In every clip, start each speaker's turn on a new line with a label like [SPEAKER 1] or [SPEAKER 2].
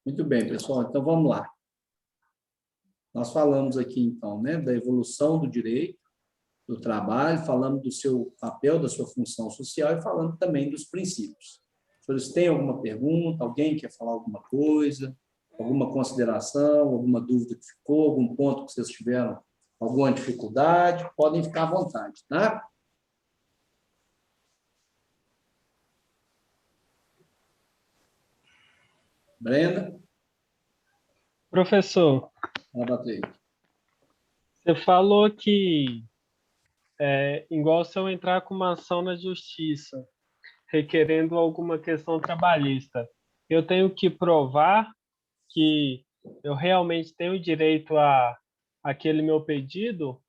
[SPEAKER 1] Muito bem, pessoal. Então, vamos lá. Nós falamos aqui, então, né, da evolução do direito, do trabalho, falamos do seu papel, da sua função social e falando também dos princípios. Vocês têm alguma pergunta? Alguém quer falar alguma coisa? Alguma consideração? Alguma dúvida que ficou? Algum ponto que vocês tiveram alguma dificuldade? Podem ficar à vontade, tá? Brenda?
[SPEAKER 2] Professor,
[SPEAKER 1] Fala, Patrick.
[SPEAKER 2] você falou que igual se eu entrar com uma ação na justiça requerendo alguma questão trabalhista, eu tenho que provar que eu realmente tenho direito a aquele meu pedido?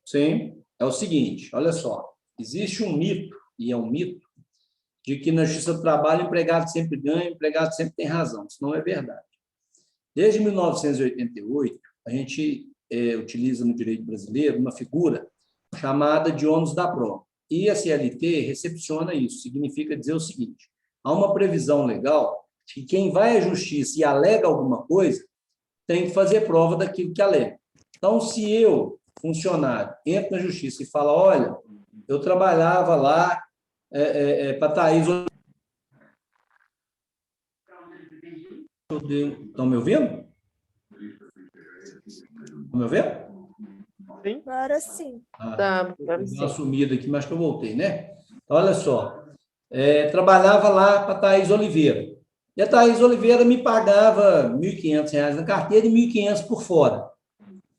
[SPEAKER 1] Sim, é o seguinte, olha só, existe um mito, e é um mito, de que na justiça do trabalho o empregado sempre ganha, o empregado sempre tem razão. Isso não é verdade. Desde 1988, a gente utiliza no direito brasileiro uma figura chamada de ônus da prova. E a CLT recepciona isso. Significa dizer o seguinte: há uma previsão legal que quem vai à justiça e alega alguma coisa tem que fazer prova daquilo que alega. Então, se eu, funcionário, entro na justiça e falo, olha, eu trabalhava lá para a Thaís. Estão me ouvindo? Estão me ouvindo?
[SPEAKER 2] Sim.
[SPEAKER 3] Agora sim.
[SPEAKER 1] Deu uma sumida aqui, mas que eu voltei, né? Olha só, trabalhava lá para a Thaís Oliveira. E a Thaís Oliveira me pagava R$ 1.500 na carteira e R$ 1.500 por fora.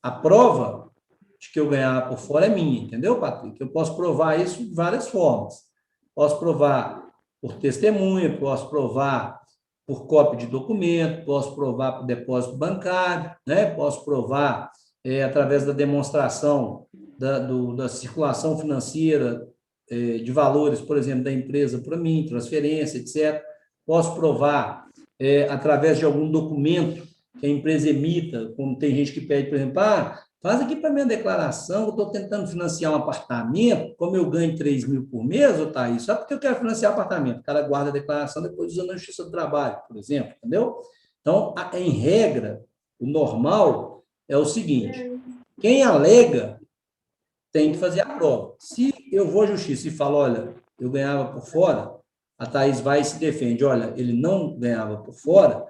[SPEAKER 1] A prova de que eu ganhava por fora é minha, entendeu, Patrick? Eu posso provar isso de várias formas. Posso provar por testemunha, posso provar por cópia de documento, posso provar por depósito bancário, né? Posso provar através da demonstração da circulação financeira de valores, por exemplo, da empresa para mim, transferência, etc. Posso provar através de algum documento que a empresa emita, como tem gente que pede, por exemplo, faz aqui para minha declaração, eu estou tentando financiar um apartamento, como eu ganho 3 mil por mês, Thaís, só porque eu quero financiar apartamento. O cara guarda a declaração, depois usa na Justiça do Trabalho, por exemplo, entendeu? Então, em regra, o normal é o seguinte, quem alega tem que fazer a prova. Se eu vou à justiça e falo, olha, eu ganhava por fora, a Thaís vai e se defende, olha, ele não ganhava por fora,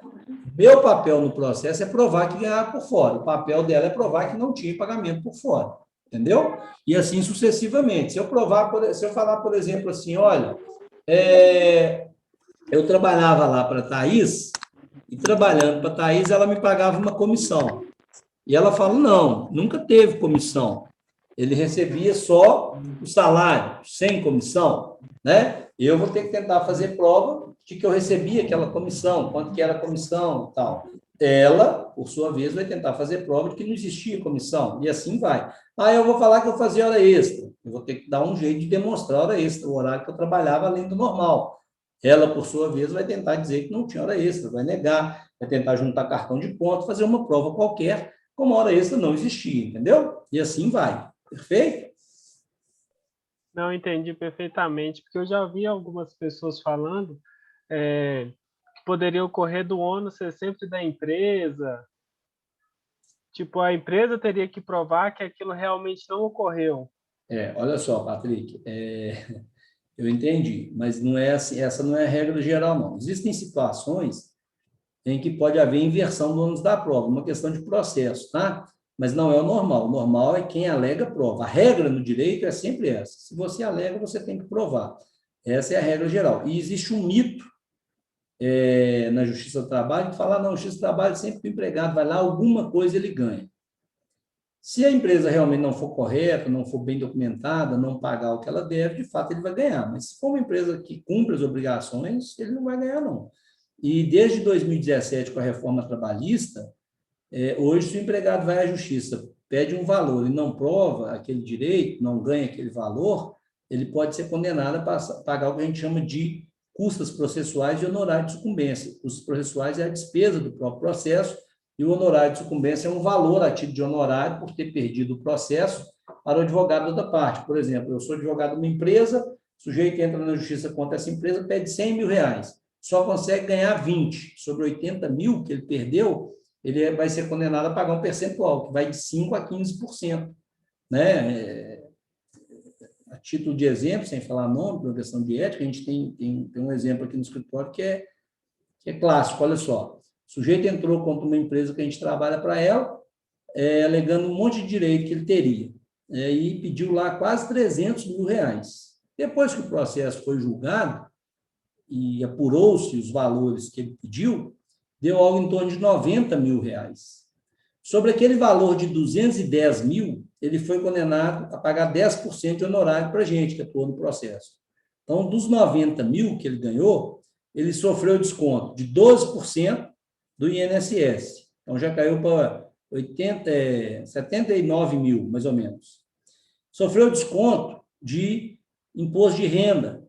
[SPEAKER 1] meu papel no processo é provar que ganhava por fora, o papel dela é provar que não tinha pagamento por fora, entendeu? E assim sucessivamente. Se eu falar, por exemplo, assim, olha, eu trabalhava lá para a Thaís, e trabalhando para a Thaís, ela me pagava uma comissão. E ela fala, não, nunca teve comissão. Ele recebia só o salário, sem comissão, né? Eu vou ter que tentar fazer prova de que eu recebia aquela comissão, quanto que era a comissão e tal. Ela, por sua vez, vai tentar fazer prova de que não existia comissão, e assim vai. Eu vou falar que eu fazia hora extra. Eu vou ter que dar um jeito de demonstrar hora extra, o horário que eu trabalhava além do normal. Ela, por sua vez, vai tentar dizer que não tinha hora extra, vai negar, vai tentar juntar cartão de ponto, fazer uma prova qualquer, como a hora extra não existia, entendeu? E assim vai. Perfeito?
[SPEAKER 2] Não entendi perfeitamente, porque eu já vi algumas pessoas falando que poderia ocorrer do ônus ser sempre da empresa. Tipo, a empresa teria que provar que aquilo realmente não ocorreu.
[SPEAKER 1] Olha só, Patrick, eu entendi, mas não é assim, essa não é a regra geral, não. Existem situações em que pode haver inversão do ônus da prova, uma questão de processo, tá? Mas não é o normal. O normal é quem alega prova. A regra no direito é sempre essa. Se você alega, você tem que provar. Essa é a regra geral. E existe um mito na Justiça do Trabalho que fala, não, a Justiça do Trabalho sempre o empregado vai lá, alguma coisa ele ganha. Se a empresa realmente não for correta, não for bem documentada, não pagar o que ela deve, de fato ele vai ganhar. Mas se for uma empresa que cumpre as obrigações, ele não vai ganhar, não. E desde 2017, com a reforma trabalhista, hoje, se o empregado vai à justiça, pede um valor e não prova aquele direito, não ganha aquele valor, ele pode ser condenado a pagar o que a gente chama de custas processuais e honorário de sucumbência. Custas processuais é a despesa do próprio processo e o honorário de sucumbência é um valor a título de honorário por ter perdido o processo para o advogado da parte. Por exemplo, eu sou advogado de uma empresa, o sujeito entra na justiça contra essa empresa, pede R$ 100 mil. só consegue ganhar 20. Sobre 80 mil que ele perdeu, ele vai ser condenado a pagar um percentual, que vai de 5% a 15%. Né? A título de exemplo, sem falar nome, por uma questão de ética, a gente tem um exemplo aqui no escritório que é clássico. Olha só, o sujeito entrou contra uma empresa que a gente trabalha para ela, alegando um monte de direito que ele teria, e pediu lá quase 300 mil reais. Depois que o processo foi julgado e apurou-se os valores que ele pediu, deu algo em torno de 90 mil reais. Sobre aquele valor de 210 mil, ele foi condenado a pagar 10% de honorário para a gente, que atuou no processo. Então, dos 90 mil que ele ganhou, ele sofreu desconto de 12% do INSS. Então, já caiu para 79 mil, mais ou menos. Sofreu desconto de imposto de renda,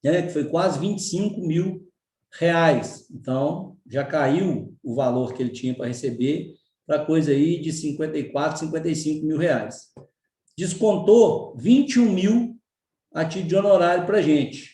[SPEAKER 1] né, que foi quase 25 mil reais. Então, já caiu o valor que ele tinha para receber para coisa aí de 54, 55 mil reais. Descontou 21 mil a título de honorário para a gente,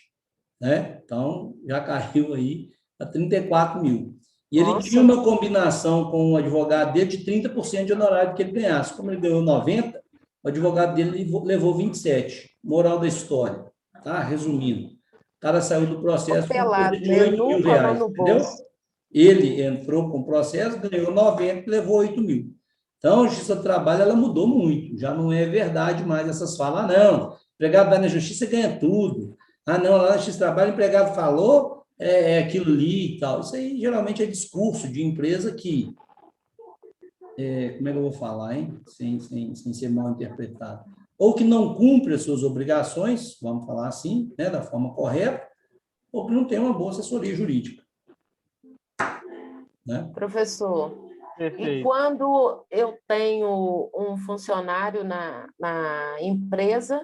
[SPEAKER 1] né? Então, já caiu aí a 34 mil. E ele
[SPEAKER 3] Nossa.
[SPEAKER 1] tinha uma combinação com o advogado dele de 30% de honorário que ele ganhasse. Como ele ganhou 90, o advogado dele levou 27. Moral da história, tá? Resumindo, o cara saiu do processo com coisa de 8 mil reais, entendeu? Ele entrou com o processo, ganhou 90 e levou 8 mil. Então, a Justiça do Trabalho, ela mudou muito. Já não é verdade mais essas falas. Ah, não, o empregado vai na Justiça e ganha tudo. Ah, não, lá na Justiça do Trabalho, o empregado falou, aquilo ali e tal. Isso aí, geralmente, é discurso de empresa que... como é que eu vou falar, hein? Sem ser mal interpretado. Ou que não cumpre as suas obrigações, vamos falar assim, né, da forma correta, ou que não tem uma boa assessoria jurídica. Né?
[SPEAKER 3] Professor,
[SPEAKER 2] Perfeito.
[SPEAKER 3] e quando eu tenho um funcionário na empresa,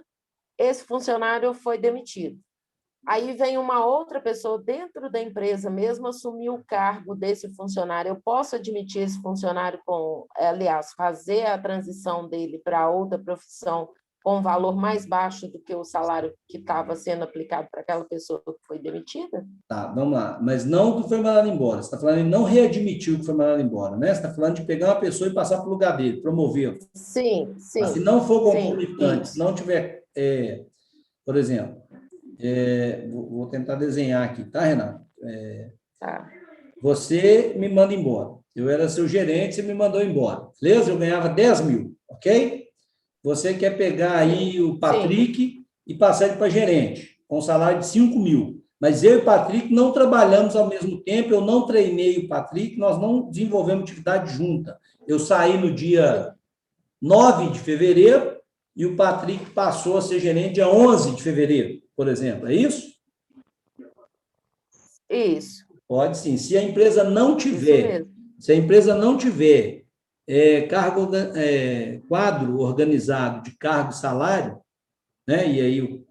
[SPEAKER 3] esse funcionário foi demitido. Aí vem uma outra pessoa dentro da empresa mesmo assumir o cargo desse funcionário. Eu posso admitir esse funcionário aliás, fazer a transição dele para outra profissão com um valor mais baixo do que o salário que estava sendo aplicado para aquela pessoa que foi demitida?
[SPEAKER 1] Tá, vamos lá. Mas não que foi mandado embora. Você está falando em não readmitir o que foi mandado embora, né? Você está falando de pegar uma pessoa e passar para o lugar dele, promover.
[SPEAKER 3] Sim, sim.
[SPEAKER 1] Mas se não for concomitante,
[SPEAKER 3] sim,
[SPEAKER 1] se não tiver, por exemplo, vou tentar desenhar aqui, tá, Renato?
[SPEAKER 3] Tá.
[SPEAKER 1] Você me manda embora. Eu era seu gerente, você me mandou embora. Beleza? Eu ganhava 10 mil, ok? Você quer pegar aí o Patrick e passar ele para gerente, com salário de 5 mil. Mas eu e o Patrick não trabalhamos ao mesmo tempo, eu não treinei o Patrick, nós não desenvolvemos atividade junta. Eu saí no dia 9 de fevereiro e o Patrick passou a ser gerente dia 11 de fevereiro, por exemplo. É isso?
[SPEAKER 3] Isso.
[SPEAKER 1] Pode sim. Se a empresa não tiver, quadro organizado de cargo e salário, né? E aí,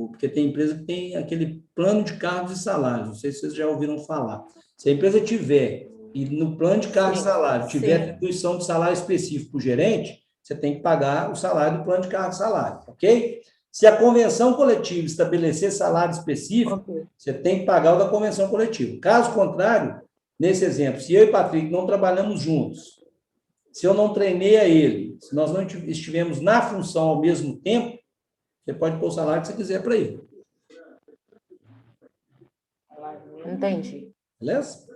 [SPEAKER 1] porque tem empresa que tem aquele plano de cargos e salários, não sei se vocês já ouviram falar. Se a empresa tiver, e no plano de cargos e salário, tiver atribuição de salário específico para o gerente, você tem que pagar o salário do plano de cargos e salário, ok? Se a convenção coletiva estabelecer salário específico, você tem que pagar o da convenção coletiva. Caso contrário, nesse exemplo, se eu e o Patrick não trabalhamos juntos, se eu não treinei a ele, se nós não estivemos na função ao mesmo tempo, você pode pôr o salário que você quiser para ele.
[SPEAKER 3] Entendi.
[SPEAKER 1] Beleza?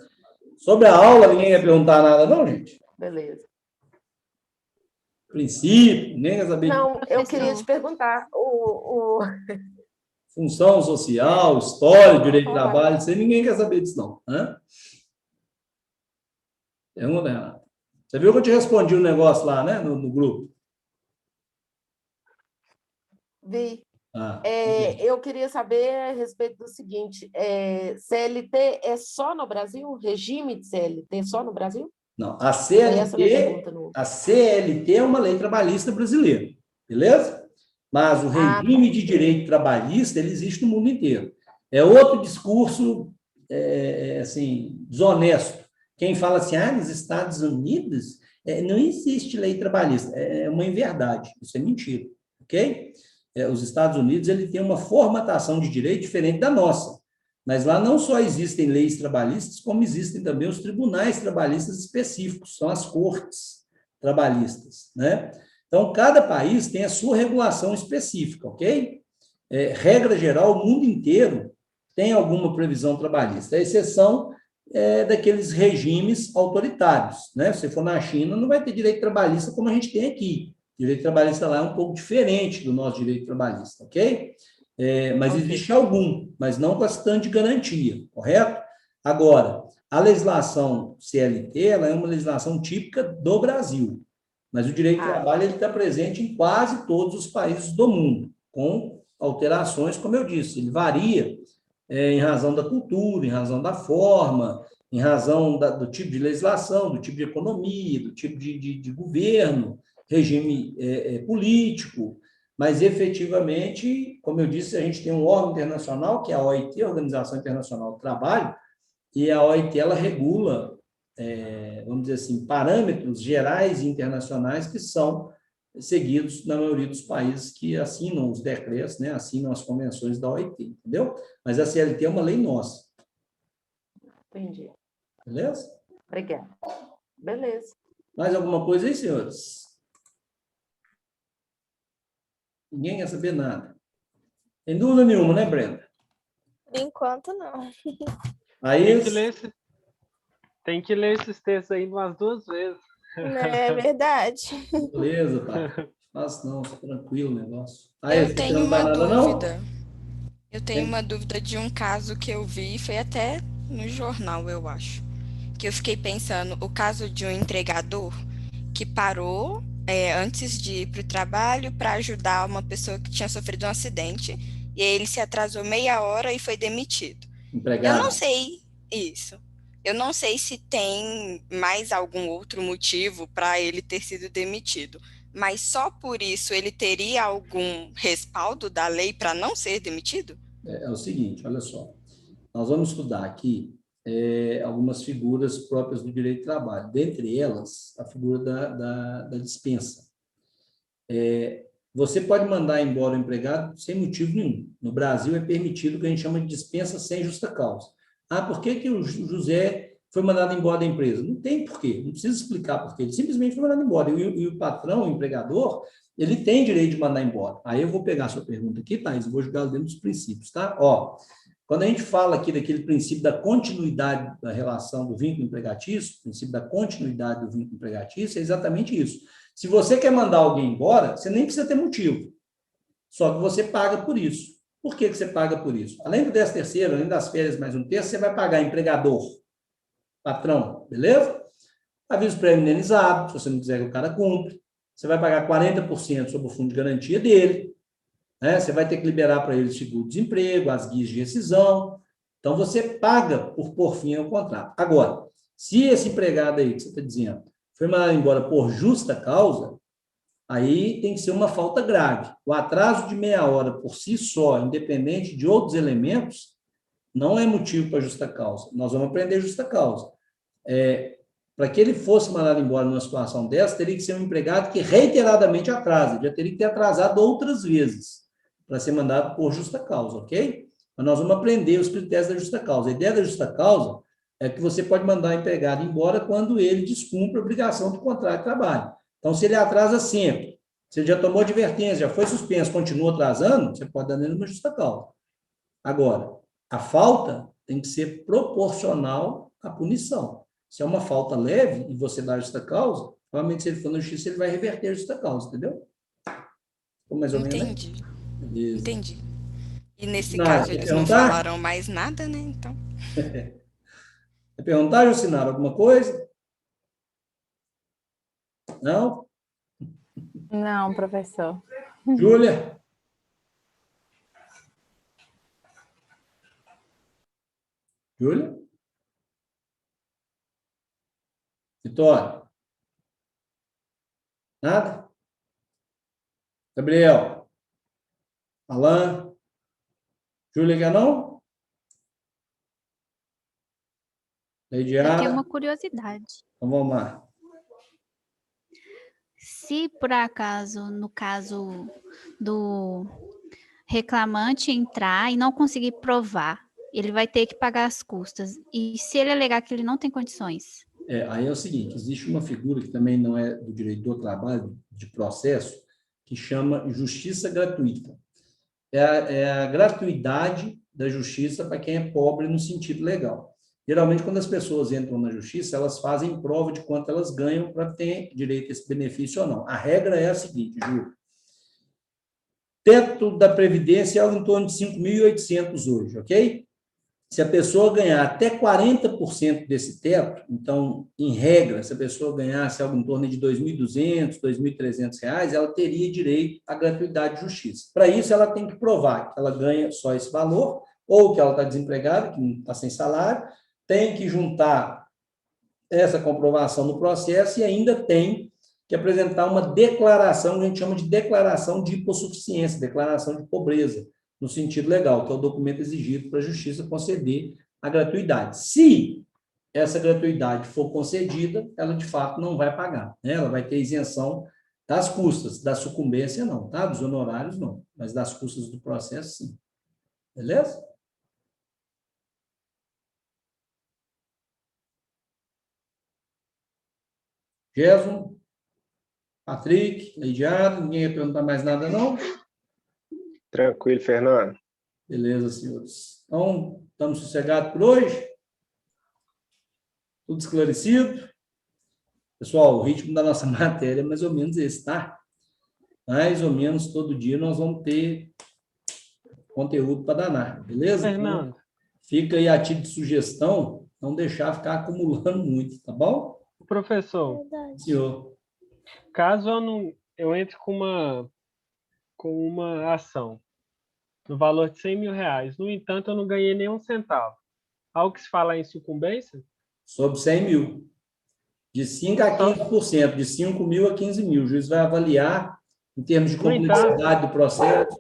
[SPEAKER 1] Sobre a aula, ninguém quer perguntar nada, não, gente?
[SPEAKER 3] Beleza.
[SPEAKER 1] Princípio, ninguém quer saber.
[SPEAKER 3] Não, eu queria te perguntar.
[SPEAKER 1] Função social, história, direito de trabalho, isso aí ninguém quer saber disso, não. Pergunta, Renato. Você viu que eu te respondi um negócio lá, né, no grupo?
[SPEAKER 3] Vi. Eu queria saber a respeito do seguinte: CLT é só no Brasil? Regime de CLT só no Brasil?
[SPEAKER 1] Não, a CLT é uma lei trabalhista brasileira, beleza? Mas o regime de direito trabalhista, ele existe no mundo inteiro. É outro discurso, assim, desonesto. Quem fala assim, nos Estados Unidos não existe lei trabalhista. É uma inverdade, isso é mentira, ok? Os Estados Unidos, ele tem uma formatação de direito diferente da nossa. Mas lá não só existem leis trabalhistas, como existem também os tribunais trabalhistas específicos, são as cortes trabalhistas, né? Então, cada país tem a sua regulação específica, ok? Regra geral, o mundo inteiro tem alguma previsão trabalhista, a exceção daqueles regimes autoritários, né? Se for na China, não vai ter direito trabalhista como a gente tem aqui. O direito trabalhista lá é um pouco diferente do nosso direito trabalhista, ok? Mas existe algum, mas não com esse tanto de garantia, correto? Agora, a legislação CLT, ela é uma legislação típica do Brasil, mas o direito do trabalho ele está presente em quase todos os países do mundo, com alterações, como eu disse, ele varia em razão da cultura, em razão da forma, em razão do tipo de legislação, do tipo de economia, do tipo de governo, regime político, mas efetivamente, como eu disse, a gente tem um órgão internacional, que é a OIT, a Organização Internacional do Trabalho, e a OIT ela regula, vamos dizer assim, parâmetros gerais e internacionais que são seguidos na maioria dos países que assinam os decretos, né, assinam as convenções da OIT, entendeu? Mas a CLT é uma lei nossa.
[SPEAKER 3] Entendi.
[SPEAKER 1] Beleza?
[SPEAKER 3] Obrigada. Beleza.
[SPEAKER 1] Mais alguma coisa aí, senhores? Ninguém quer saber nada. Tem dúvida nenhuma, né, Brenda?
[SPEAKER 4] Por enquanto, não.
[SPEAKER 1] Aí,
[SPEAKER 2] Tem que ler esses textos aí umas 2 vezes.
[SPEAKER 4] É verdade.
[SPEAKER 1] beleza, pai. Fácil não, tá tranquilo o negócio. Aí,
[SPEAKER 5] Eu
[SPEAKER 1] você
[SPEAKER 5] tenho
[SPEAKER 1] não vai
[SPEAKER 5] uma
[SPEAKER 1] nada, não?
[SPEAKER 5] dúvida. Eu tenho uma dúvida de um caso que eu vi, foi até no jornal, eu acho. Que eu fiquei pensando, o caso de um entregador que parou antes de ir para o trabalho para ajudar uma pessoa que tinha sofrido um acidente, e aí ele se atrasou meia hora e foi demitido. Eu não
[SPEAKER 1] Empregado.
[SPEAKER 5] sei isso. Eu não sei se tem mais algum outro motivo para ele ter sido demitido, mas só por isso ele teria algum respaldo da lei para não ser demitido?
[SPEAKER 1] É o seguinte, olha só. Nós vamos estudar aqui algumas figuras próprias do direito do trabalho. Dentre elas, a figura da dispensa. Você pode mandar embora o empregado sem motivo nenhum. No Brasil, é permitido o que a gente chama de dispensa sem justa causa. Ah, por que o José foi mandado embora da empresa? Não tem porquê, não precisa explicar porquê. Ele simplesmente foi mandado embora. E o patrão, o empregador, ele tem direito de mandar embora. Aí eu vou pegar a sua pergunta aqui, Thaís, e vou jogar dentro dos princípios, tá? Ó, quando a gente fala aqui daquele princípio da continuidade da relação do vínculo empregatício, princípio da continuidade do vínculo empregatício, é exatamente isso. Se você quer mandar alguém embora, você nem precisa ter motivo. Só que você paga por isso. Por que você paga por isso? Além do 13º, além das férias mais um terço, você vai pagar empregador, patrão, beleza? Aviso prévio indenizado, se você não quiser que o cara cumpra. Você vai pagar 40% sobre o fundo de garantia dele. Né? Você vai ter que liberar para ele o seguro-desemprego, as guias de rescisão. Então, você paga por pôr fim ao contrato. Agora, se esse empregado aí que você está dizendo foi mandado embora por justa causa, aí tem que ser uma falta grave. O atraso de meia hora por si só, independente de outros elementos, não é motivo para justa causa. Nós vamos aprender justa causa. Para que ele fosse mandado embora numa situação dessa, teria que ser um empregado que reiteradamente atrasa, já teria que ter atrasado outras vezes para ser mandado por justa causa, ok? Mas nós vamos aprender os critérios da justa causa. A ideia da justa causa é que você pode mandar o empregado embora quando ele descumpre a obrigação do contrato de trabalho. Então, se ele atrasa sempre, se ele já tomou advertência, já foi suspenso, continua atrasando, você pode dar nele uma justa causa. Agora, a falta tem que ser proporcional à punição. Se é uma falta leve e você dá a justa causa, provavelmente se ele for na justiça, ele vai reverter a justa causa, entendeu? Ficou mais ou menos, né?
[SPEAKER 5] Entendi.
[SPEAKER 1] Beleza.
[SPEAKER 5] Entendi. E nesse
[SPEAKER 1] Nara,
[SPEAKER 5] caso
[SPEAKER 1] quer
[SPEAKER 5] eles não
[SPEAKER 1] perguntar?
[SPEAKER 5] falaram mais nada, né? Então.
[SPEAKER 1] Quer perguntar, Jocinara, alguma coisa? Não?
[SPEAKER 4] Não, professor.
[SPEAKER 1] Júlia? Júlia? Vitória? Nada? Gabriel? Alain? Júlia, quer não?
[SPEAKER 6] Eu tenho
[SPEAKER 1] Leidiara?
[SPEAKER 6] uma curiosidade.
[SPEAKER 1] Então vamos lá.
[SPEAKER 6] Se por acaso, no caso do reclamante entrar e não conseguir provar, ele vai ter que pagar as custas. E se ele alegar que ele não tem condições?
[SPEAKER 1] Aí é o seguinte, existe uma figura que também não é do direito do trabalho, de processo, que chama justiça gratuita. É a gratuidade da justiça para quem é pobre no sentido legal. Geralmente, quando as pessoas entram na justiça, elas fazem prova de quanto elas ganham para ter direito a esse benefício ou não. A regra é a seguinte, Ju. Teto da Previdência é algo em torno de 5.800 hoje, ok? Se a pessoa ganhar até 40% desse teto, então, em regra, se a pessoa ganhasse algo em torno de R$ 2.200, R$ 2.300, ela teria direito à gratuidade de justiça. Para isso, ela tem que provar que ela ganha só esse valor, ou que ela está desempregada, que não está sem salário, tem que juntar essa comprovação no processo e ainda tem que apresentar uma declaração, que a gente chama de declaração de hipossuficiência, declaração de pobreza, no sentido legal, que é o documento exigido para a justiça conceder a gratuidade. Se essa gratuidade for concedida, ela de fato não vai pagar, né? Ela vai ter isenção das custas, da sucumbência não, tá? Dos honorários não, mas das custas do processo sim. Beleza? Gerson, Patrick, Leidiado, ninguém ia perguntar mais nada não?
[SPEAKER 7] Tranquilo, Fernando.
[SPEAKER 1] Beleza, senhores. Então, estamos sossegados por hoje? Tudo esclarecido? Pessoal, o ritmo da nossa matéria é mais ou menos esse, tá? Mais ou menos todo dia nós vamos ter conteúdo para danar, beleza?
[SPEAKER 2] Fernando,
[SPEAKER 1] Então, fica aí a título de sugestão, não deixar ficar acumulando muito, tá bom?
[SPEAKER 2] professor,
[SPEAKER 4] Verdade.
[SPEAKER 1] Senhor.
[SPEAKER 2] caso eu entre com uma ação no valor de R$ 100.000, no entanto, eu não ganhei nenhum centavo. Há o que se falar em sucumbência?
[SPEAKER 1] Sobre 100 mil. De 5% a 15%, de 5 mil a 15 mil. O juiz vai avaliar em termos de complexidade do processo.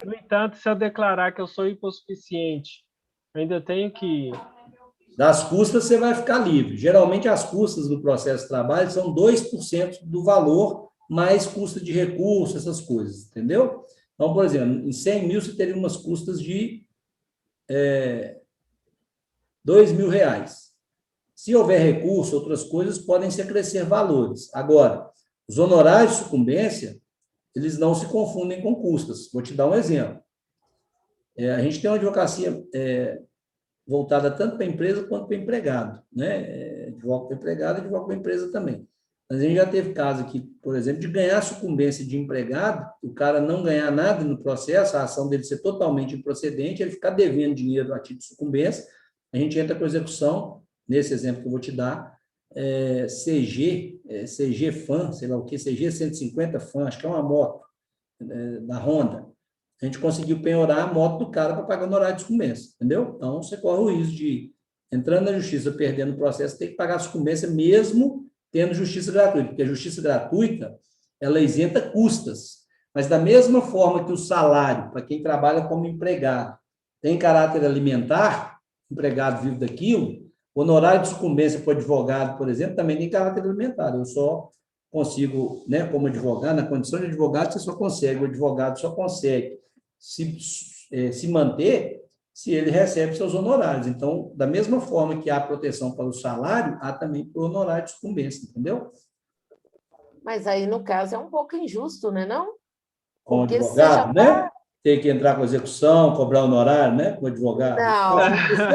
[SPEAKER 2] No entanto, se eu declarar que eu sou hipossuficiente, ainda tenho que...
[SPEAKER 1] Das custas, você vai ficar livre. Geralmente, as custas do processo de trabalho são 2% do valor, mais custa de recurso, essas coisas, entendeu? Então, por exemplo, em 100 mil, você teria umas custas de R$2.000. Se houver recurso, outras coisas podem se acrescer valores. Agora, os honorários de sucumbência, eles não se confundem com custas. Vou te dar um exemplo. A gente tem uma advocacia voltada tanto para a empresa quanto para o empregado, né? Advogo para o empregado e advogo para a empresa também. Mas a gente já teve caso aqui, por exemplo, de ganhar sucumbência de empregado, o cara não ganhar nada no processo, a ação dele ser totalmente improcedente, ele ficar devendo dinheiro a título de sucumbência, a gente entra com execução, nesse exemplo que eu vou te dar, CG Fan, sei lá o que, CG 150 Fan, acho que é uma moto da Honda. A gente conseguiu penhorar a moto do cara para pagar o honorário de sucumbência, entendeu? Então, você corre o risco de, entrando na justiça, perdendo o processo, ter que pagar a sucumbência mesmo tendo justiça gratuita, porque a justiça gratuita, ela isenta custas, mas da mesma forma que o salário, para quem trabalha como empregado, tem caráter alimentar, empregado vive daquilo, o honorário de sucumbência para o advogado, por exemplo, também tem caráter alimentar. Eu só consigo, né, como advogado, na condição de advogado, você só consegue, o advogado só consegue se manter se ele recebe seus honorários. Então, da mesma forma que há proteção para o salário, há também para o honorário de sucumbência, entendeu?
[SPEAKER 3] Mas aí, no caso, é um pouco injusto, né, não?
[SPEAKER 1] Com o
[SPEAKER 3] Porque você
[SPEAKER 1] advogado,
[SPEAKER 3] já
[SPEAKER 1] né? Tem que entrar com execução, cobrar honorário, né? Com o advogado.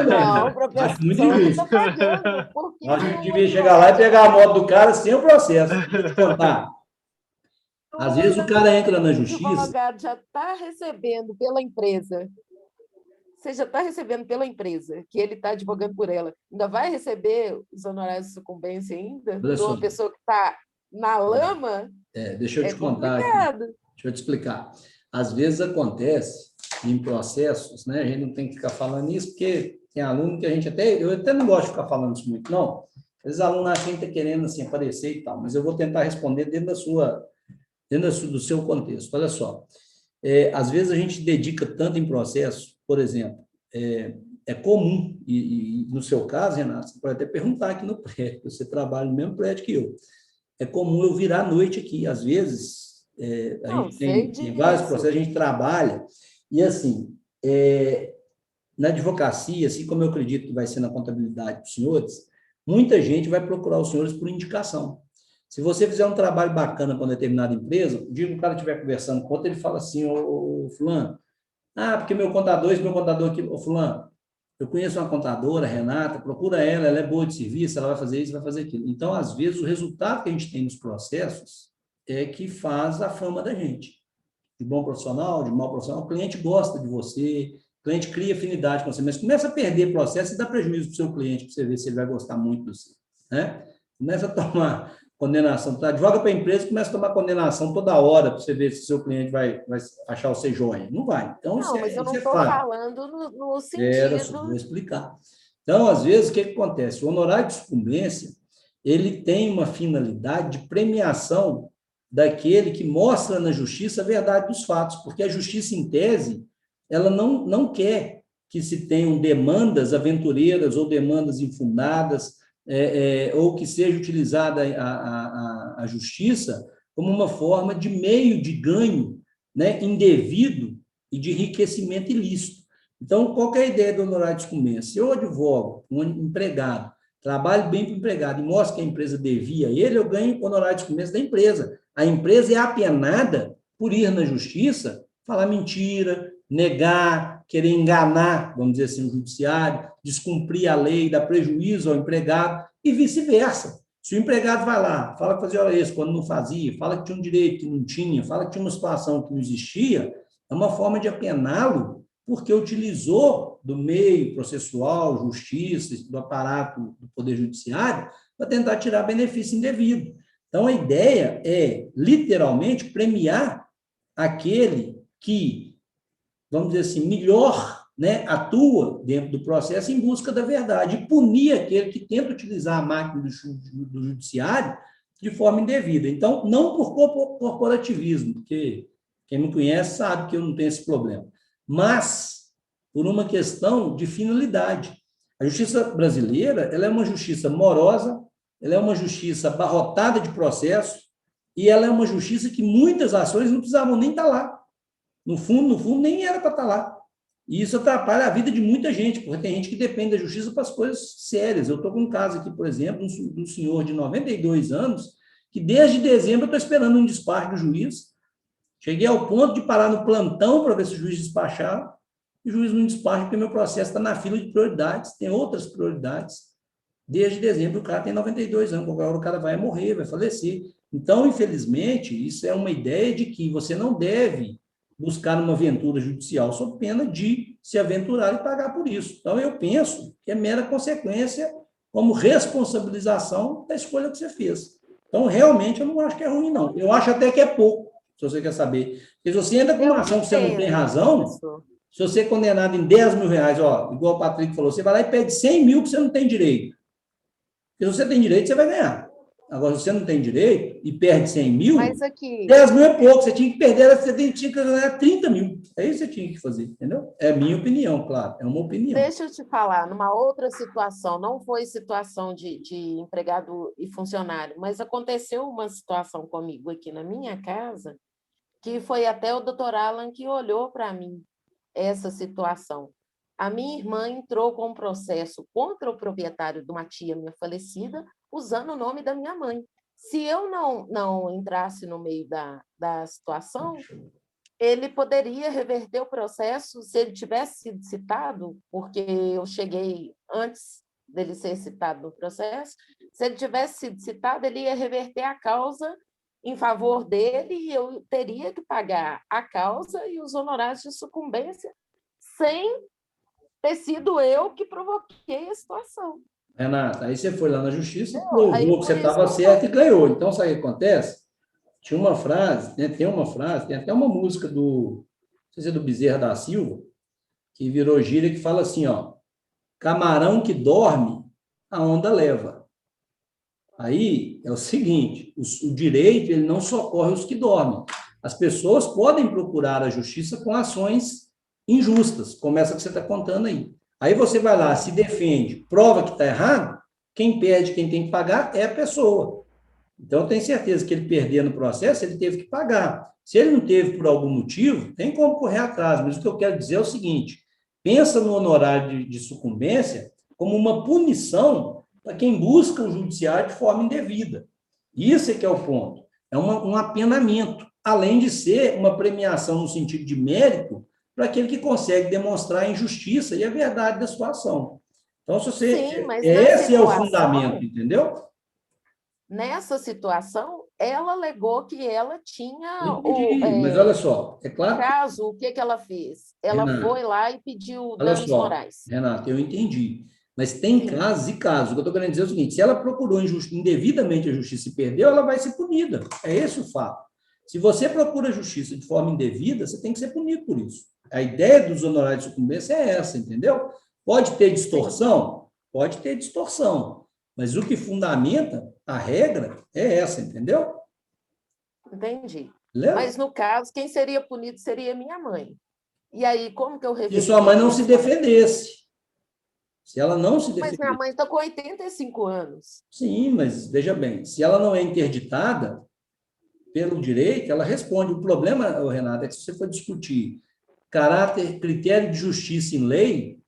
[SPEAKER 3] Não, professor,
[SPEAKER 1] Acho muito
[SPEAKER 3] eu
[SPEAKER 1] injusto.
[SPEAKER 3] estou pagando. Por que
[SPEAKER 1] Acho que
[SPEAKER 3] que
[SPEAKER 1] a gente
[SPEAKER 3] o
[SPEAKER 1] devia chegar lá e pegar a moto do cara sem o processo. Deixa eu te contar. Às vezes o cara entra na
[SPEAKER 3] O
[SPEAKER 1] justiça.
[SPEAKER 3] advogado já está recebendo pela empresa. Você já está recebendo pela empresa, que ele está advogando por ela. Ainda vai receber os honorários de sucumbência ainda?
[SPEAKER 1] Olha
[SPEAKER 3] De
[SPEAKER 1] só.
[SPEAKER 3] uma pessoa que está na lama?
[SPEAKER 1] Deixa eu te contar aqui.
[SPEAKER 3] Complicado.
[SPEAKER 1] Deixa eu te explicar. Às vezes acontece em processos, né? A gente não tem que ficar falando isso, porque tem aluno que a gente eu até não gosto de ficar falando isso muito, não. Às vezes aluno acha que está querendo assim, aparecer e tal, mas eu vou tentar responder dentro do seu contexto. Olha só. Às vezes a gente dedica tanto em processo, por exemplo, é comum, e no seu caso, Renato, você pode até perguntar aqui no prédio, você trabalha no mesmo prédio que eu. É comum eu virar à noite aqui, às vezes, a gente tem vários processos, a gente trabalha, e assim, na advocacia, assim como eu acredito que vai ser na contabilidade dos senhores, muita gente vai procurar os senhores por indicação. Se você fizer um trabalho bacana com determinada empresa, o dia que o cara estiver conversando com outro, ele fala assim, ô fulano, porque meu contador aqui, ô fulano, eu conheço uma contadora, Renata, procura ela é boa de serviço, ela vai fazer isso, vai fazer aquilo. Então, às vezes, o resultado que a gente tem nos processos é que faz a fama da gente. De bom profissional, de mau profissional, o cliente gosta de você, o cliente cria afinidade com você, mas começa a perder processo e dá prejuízo para o seu cliente, para você ver se ele vai gostar muito de você. Né? Começa a tomar condenação, tá? Advoga para a empresa e começa a tomar condenação toda hora para você ver se o seu cliente vai achar você joia. Não vai. Então,
[SPEAKER 3] Não, mas eu não
[SPEAKER 1] isso é
[SPEAKER 3] estou
[SPEAKER 1] fato.
[SPEAKER 3] falando no sentido...
[SPEAKER 1] Vou explicar. Então, às vezes, o que acontece? O honorário de sucumbência, ele tem uma finalidade de premiação daquele que mostra na justiça a verdade dos fatos, porque a justiça, em tese, ela não quer que se tenham demandas aventureiras ou demandas infundadas, ou que seja utilizada a justiça como uma forma de meio de ganho, né, indevido e de enriquecimento ilícito. Então, qual que é a ideia do honorário de sucumbência? Se eu advogo um empregado, trabalho bem para o empregado e mostro que a empresa devia a ele, eu ganho honorário de sucumbência da empresa. A empresa é apenada por ir na justiça, falar mentira, negar, querer enganar, vamos dizer assim, o judiciário, descumprir a lei, dar prejuízo ao empregado e vice-versa. Se o empregado vai lá, fala que fazia hora extra quando não fazia, fala que tinha um direito que não tinha, fala que tinha uma situação que não existia, é uma forma de apená-lo porque utilizou do meio processual, justiça, do aparato do Poder Judiciário, para tentar tirar benefício indevido. Então, a ideia é, literalmente, premiar aquele que, vamos dizer assim, melhor, né, atua dentro do processo em busca da verdade, e punir aquele que tenta utilizar a máquina do judiciário de forma indevida. Então, não por corporativismo, porque quem me conhece sabe que eu não tenho esse problema, mas por uma questão de finalidade. A justiça brasileira, ela é uma justiça morosa, ela é uma justiça abarrotada de processos, e ela é uma justiça que muitas ações não precisavam nem estar lá. No fundo, nem era para estar lá. E isso atrapalha a vida de muita gente, porque tem gente que depende da justiça para as coisas sérias. Eu estou com um caso aqui, por exemplo, de um senhor de 92 anos, que desde dezembro eu estou esperando um despacho do juiz. Cheguei ao ponto de parar no plantão para ver se o juiz despachava, e o juiz não despacha, porque meu processo está na fila de prioridades, tem outras prioridades. Desde dezembro, o cara tem 92 anos, qualquer hora o cara vai morrer, vai falecer. Então, infelizmente, isso é uma ideia de que você não deve buscar uma aventura judicial sob pena de se aventurar e pagar por isso. Então, eu penso que é mera consequência como responsabilização da escolha que você fez. Então, realmente, eu não acho que é ruim, não. Eu acho até que é pouco, se você quer saber. Porque se você entra com uma ação que você não tem razão, se você é condenado em 10 mil reais, igual o Patrick falou, você vai lá e pede 100 mil que você não tem direito. Porque se você tem direito, você vai ganhar. Agora, se você não tem direito e perde 100 mil,
[SPEAKER 3] mas aqui...
[SPEAKER 1] 10 mil é pouco, você tinha que perder, você tinha que ganhar 30 mil. É isso que você tinha que fazer, entendeu? É a minha opinião, claro, é uma opinião.
[SPEAKER 3] Deixa eu te falar, numa outra situação, não foi situação de empregado e funcionário, mas aconteceu uma situação comigo aqui na minha casa, que foi até o doutor Alan que olhou para mim essa situação. A minha irmã entrou com um processo contra o proprietário de uma tia minha falecida, usando o nome da minha mãe. Se eu não entrasse no meio da situação, ele poderia reverter o processo se ele tivesse sido citado, porque eu cheguei antes dele ser citado no processo, se ele tivesse sido citado, ele ia reverter a causa em favor dele e eu teria que pagar a causa e os honorários de sucumbência sem ter sido eu que provoquei a situação.
[SPEAKER 1] Renata, aí você foi lá na justiça, provou que você estava certo e ganhou. Então, sabe o que acontece? Tinha uma frase, né? Tem até uma música não sei se é do Bezerra da Silva, que virou gíria, que fala assim, camarão que dorme, a onda leva. Aí é o seguinte, o direito ele não socorre os que dormem. As pessoas podem procurar a justiça com ações injustas, como essa que você está contando aí. Aí você vai lá, se defende, prova que está errado, quem perde, quem tem que pagar é a pessoa. Então, eu tenho certeza que ele perder no processo, ele teve que pagar. Se ele não teve por algum motivo, tem como correr atrás, mas o que eu quero dizer é o seguinte, pensa no honorário de sucumbência como uma punição para quem busca o judiciário de forma indevida. Isso é que é o ponto. É um apenamento, além de ser uma premiação no sentido de mérito para aquele que consegue demonstrar a injustiça e a verdade da situação. Então, se você,
[SPEAKER 3] Sim, mas
[SPEAKER 1] esse é o fundamento, entendeu?
[SPEAKER 3] Nessa situação, ela alegou que ela tinha
[SPEAKER 1] Entendi, mas olha só, é claro que...
[SPEAKER 3] caso, o que ela fez? Ela
[SPEAKER 1] Renato,
[SPEAKER 3] foi lá e pediu
[SPEAKER 1] olha
[SPEAKER 3] danos
[SPEAKER 1] só,
[SPEAKER 3] morais.
[SPEAKER 1] Renato, eu entendi. Mas tem
[SPEAKER 3] Sim.
[SPEAKER 1] casos e casos. O que eu estou querendo dizer é o seguinte: se ela procurou indevidamente a justiça e perdeu, ela vai ser punida. É esse o fato. Se você procura a justiça de forma indevida, você tem que ser punido por isso. A ideia dos honorários de sucumbência é essa, entendeu? Pode ter distorção? Pode ter distorção. Mas o que fundamenta a regra é essa, entendeu?
[SPEAKER 3] Entendi.
[SPEAKER 1] Lembra?
[SPEAKER 3] Mas, no caso, quem seria punido seria minha mãe. E aí, como que eu
[SPEAKER 1] Se
[SPEAKER 3] reverti?
[SPEAKER 1] sua mãe não se defendesse. Se ela não se
[SPEAKER 3] Mas minha
[SPEAKER 1] defendesse.
[SPEAKER 3] mãe está com 85 anos.
[SPEAKER 1] Sim, mas veja bem, se ela não é interditada pelo direito, ela responde. O problema, Renato, é que se você for discutir caráter, critério de justiça em lei,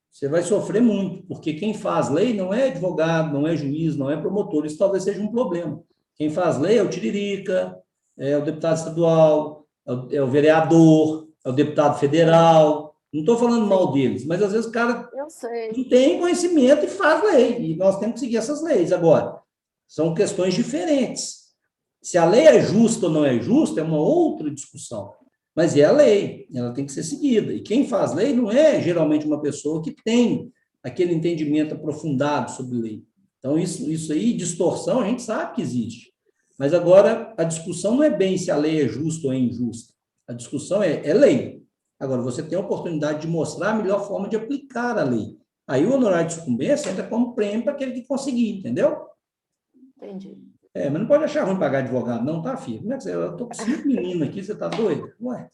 [SPEAKER 1] você vai sofrer muito, porque quem faz lei não é advogado, não é juiz, não é promotor. Isso talvez seja um problema. Quem faz lei é o tiririca, é o deputado estadual, é o vereador, é o deputado federal. Não estou falando mal deles, mas às vezes o cara
[SPEAKER 3] Eu sei.
[SPEAKER 1] não tem conhecimento e faz lei. E nós temos que seguir essas leis. Agora, são questões diferentes. Se a lei é justa ou não é justa, é uma outra discussão. Mas é a lei, ela tem que ser seguida. E quem faz lei não é geralmente uma pessoa que tem aquele entendimento aprofundado sobre lei. Então, isso aí, distorção, a gente sabe que existe. Mas agora, a discussão não é bem se a lei é justa ou é injusta. A discussão é lei. Agora, você tem a oportunidade de mostrar a melhor forma de aplicar a lei. Aí o honorário de sucumbência entra como prêmio para aquele que conseguir, entendeu?
[SPEAKER 3] Entendi.
[SPEAKER 1] Mas não pode achar ruim pagar advogado, não, tá, filho? Como é que você... Eu estou com 5 meninos aqui, você está doido? Ué,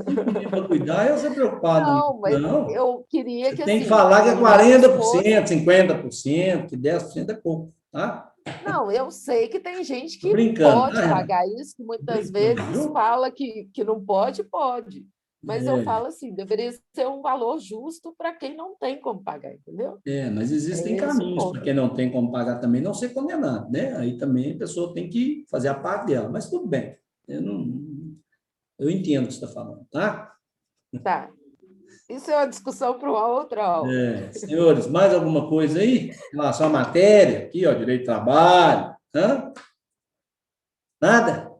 [SPEAKER 1] 5 meninos para cuidar, eu sou preocupado.
[SPEAKER 3] Não, mas
[SPEAKER 1] não.
[SPEAKER 3] eu queria
[SPEAKER 1] Você
[SPEAKER 3] que
[SPEAKER 1] tem
[SPEAKER 3] assim,
[SPEAKER 1] que falar que é
[SPEAKER 3] o meu
[SPEAKER 1] 40%,
[SPEAKER 3] esposo-
[SPEAKER 1] 50%, que 10% é pouco, tá?
[SPEAKER 3] Não, eu sei que tem gente
[SPEAKER 1] Tô
[SPEAKER 3] que
[SPEAKER 1] brincando,
[SPEAKER 3] pode
[SPEAKER 1] tá, Renato?
[SPEAKER 3] pagar isso, que muitas
[SPEAKER 1] Brincando,
[SPEAKER 3] vezes
[SPEAKER 1] viu?
[SPEAKER 3] fala que não pode, pode. Mas eu
[SPEAKER 1] É,
[SPEAKER 3] falo assim, deveria ser um valor justo para quem não tem como pagar, entendeu?
[SPEAKER 1] mas existem
[SPEAKER 3] É esse o
[SPEAKER 1] caminhos
[SPEAKER 3] ponto.
[SPEAKER 1] para quem não tem como pagar também não ser condenado, né? Aí também a pessoa tem que fazer a parte dela, mas tudo bem. Eu entendo o que você está falando, tá?
[SPEAKER 3] Tá. Isso é uma discussão para uma outra aula.
[SPEAKER 1] Senhores, mais alguma coisa aí? Em relação à matéria, aqui, ó, direito do trabalho, hã? Nada?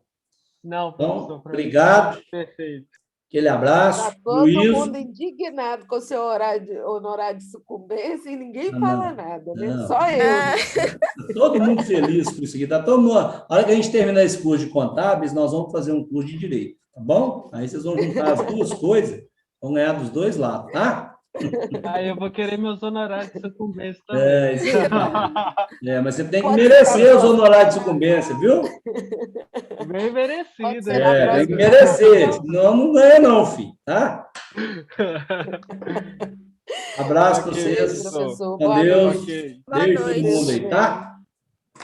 [SPEAKER 2] Não,
[SPEAKER 1] Então,
[SPEAKER 2] professor, para mim
[SPEAKER 1] obrigado.
[SPEAKER 2] tá perfeito.
[SPEAKER 1] Aquele abraço,
[SPEAKER 3] Está todo
[SPEAKER 1] Luiz.
[SPEAKER 3] mundo indignado com o seu honorário de sucumbência e ninguém fala nada, né?
[SPEAKER 1] Não.
[SPEAKER 3] Só eu.
[SPEAKER 4] Ah,
[SPEAKER 3] Né?
[SPEAKER 1] Tá todo mundo feliz com isso aqui. Tá todo mundo... A hora que a gente terminar esse curso de contábeis, nós vamos fazer um curso de direito, tá bom? Aí vocês vão juntar as duas coisas, vão ganhar dos dois lados, tá?
[SPEAKER 2] Aí eu vou querer meus honorários de sucumbência também.
[SPEAKER 1] Isso aí. Mas você tem que
[SPEAKER 3] Pode
[SPEAKER 1] merecer
[SPEAKER 3] ficar
[SPEAKER 1] os honorários de sucumbência, viu?
[SPEAKER 2] Bem merecido.
[SPEAKER 3] Pode ser na
[SPEAKER 1] Tem
[SPEAKER 3] próxima
[SPEAKER 1] que merecer, senão não ganha não, filho, tá? Abraço para
[SPEAKER 2] Ok,
[SPEAKER 1] vocês.
[SPEAKER 3] professor.
[SPEAKER 1] Com
[SPEAKER 3] Boa
[SPEAKER 1] Deus.
[SPEAKER 3] noite.
[SPEAKER 2] Ok.
[SPEAKER 4] boa
[SPEAKER 1] Beijo todo
[SPEAKER 4] noite.
[SPEAKER 1] mundo aí, tá?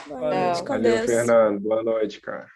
[SPEAKER 4] Boa noite, com
[SPEAKER 7] Valeu,
[SPEAKER 4] Deus.
[SPEAKER 7] Fernando. Boa noite, cara.